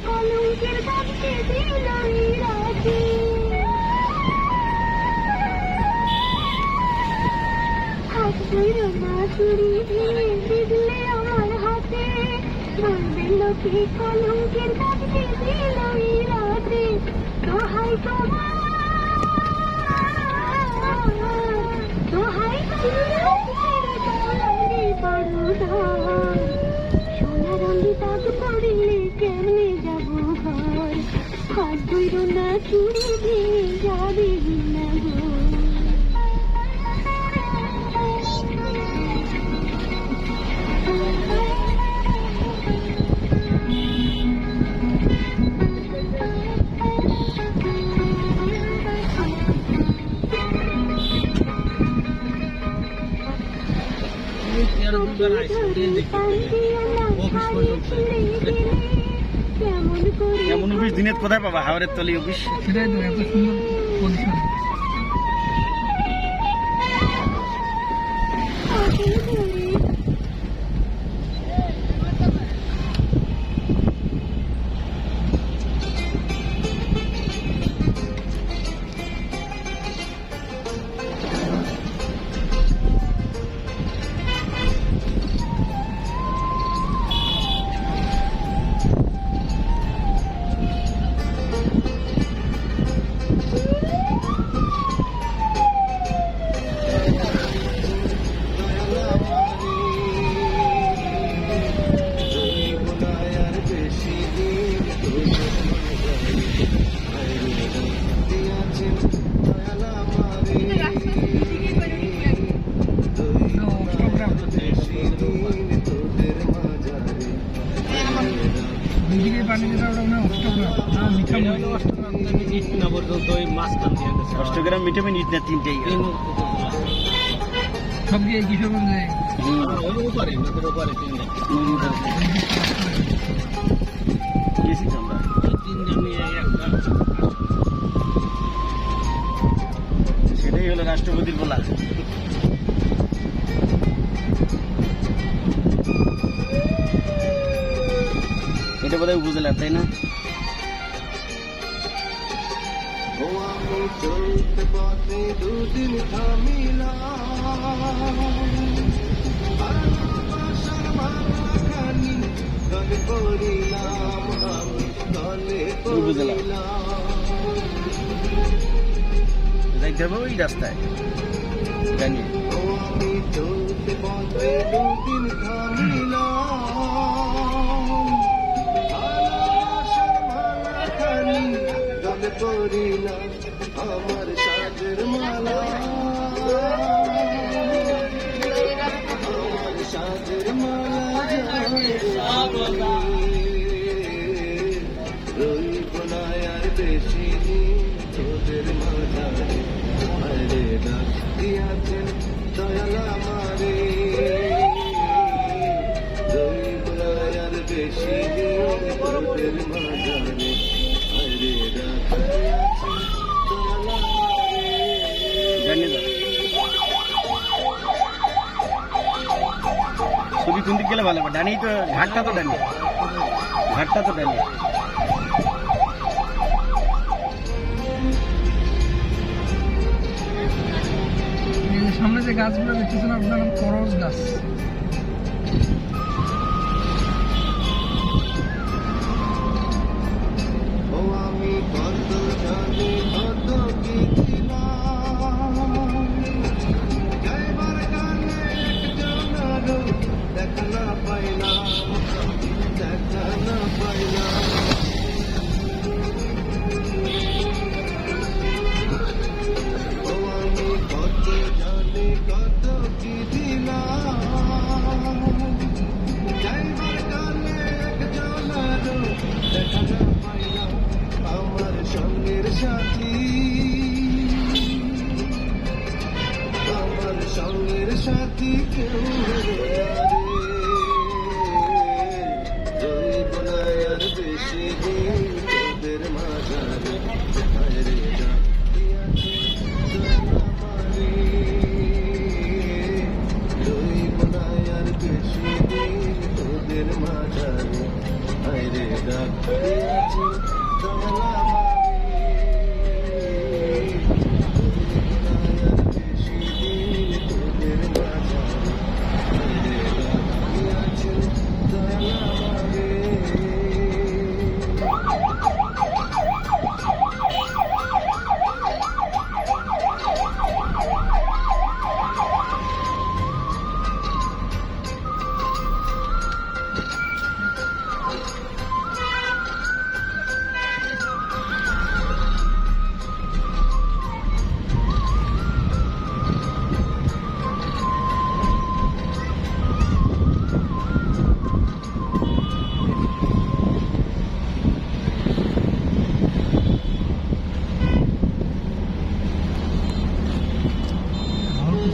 কলঙ্কের দাগকে দিল এই রাতে। হাত ধরো না চুরি ভেঙে দিলে আমার হাতে, বলবে লোকে কলঙ্কের দাগকে দিল এই রাতে। দোহাই তোমার, দোহাই সোনা রঙে দাগ পড়লে কেমনে যাবো ঘর, হাত ধরো না চুরি ভেঙে যাবে না গো। কেমন অফিস দিনের কোথায় পাবা? হাওড়ের তলি অফিস। সেটাই তো এত সুন্দর পজিশন। অষ্টগ্রাম ভিটামিন ইট না তিনটেই সব গিয়ে কিশোরগঞ্জে গেছি তো আমরা। সেটাই হলো রাষ্ট্রপতির বলা। এটা বোধহয় উপজেলা, তাই না? চলতে পথে দুদিন ভালোবাসার মালাখানি গলে পড়িলাম, আমি গলে যাইতে হবে ওই রাস্তায় জানি। আমি চলতে পথে দুদিন ভালোবাসার মালাখানি গলে পড়িলাম, আমার সাজের মালা, আমার সাজের মালা রইব না আর বেশি দিন তোদের মাঝারে, আরে ডাক দিয়াছেন দয়াল আমারে, রইব না আর বেশি দিন তোদের মাঝারে, আরে ডাক দিয়াছেন দয়াল আমারে। ছবি কোন দিক গেলে ভালো হবে? ডানি তো, ঘাটটা তো ডানি, ঘাটটা তো ডানি। সামনে যে গাছগুলো দেখতেছেন আপনার করজ গাছ। আমি কত জানি কত কি দিলাম, গাইবার গানে একজনারও দেখা না পাইলাম, দেখা না পাইলাম। আমি কত জানি কত কি দিলাম, গাইবার গানে একজনারও দেখা না পাইলাম, আমার সঙ্গের সাথী, আমার সঙ্গের সাথী কেউ রইব না আর বেশি দিন তোদের মাঝারে, আরে ডাক দিয়াছেন আমারে, রইব না আর বেশি দিন তোদের মাঝারে, হায়রে ডাক দিয়াছি দয়ালা বেশি দিন তোদের মাঝারে হায়রে ডাক দিয়াছি দয়ালা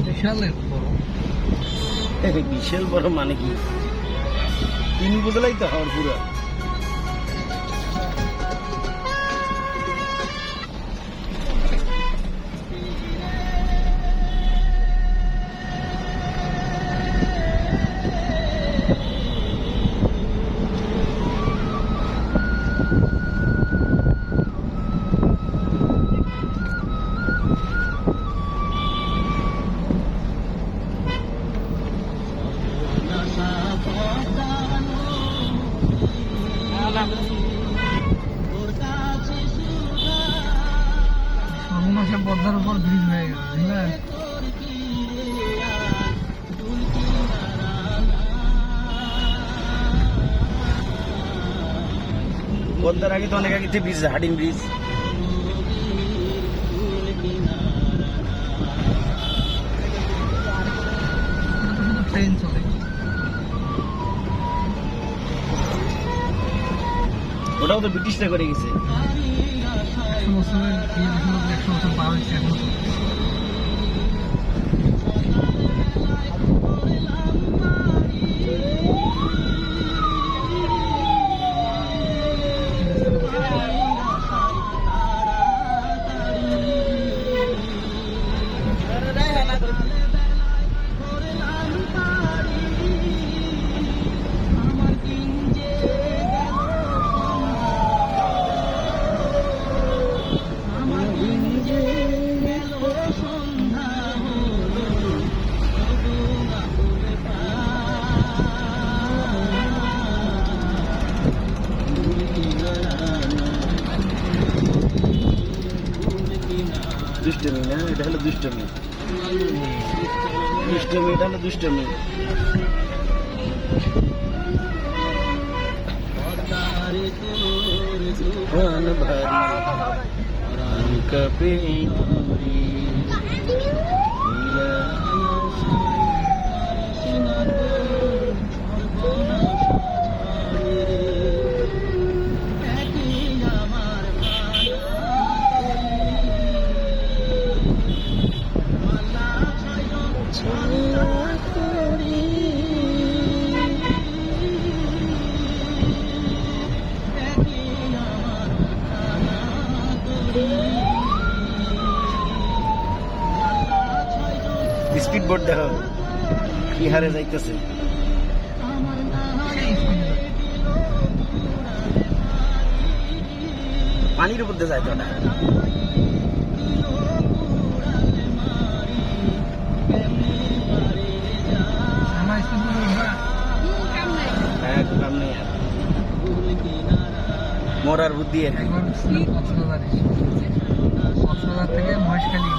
বিশাল বড়। বিশাল বড় মানে কি 3 বোতলাই তো হওয়ার পুরো। সর্বনাশা পদ্মার উপর ব্রিজ হয়ে গেল, বুঝলে? পদ্মার আগে তো অনেক আগে ব্রিজ, হাডিং ব্রিজ। ট্রেন চলে ওটাও তো ব্রিটিশরা করে গেছে। 100 বছরের 100 বছর পার হয়েছে এখনো চলছে। দুষ্টমি না, এটা হলো দুষ্টমি। দুষ্টমি, এটা হলো দুষ্টমি। প্রাণ ভারী প্রাণ কাঁপে মরি, স্পিড বোট দেখো কি হারে যাইতেছে। পানির উপর দিয়ে যাইতো না। হ্যাঁ, কাম নেই আর। মরার বুদ্ধি আর কি। কক্সবাজার থেকে মহেশখালী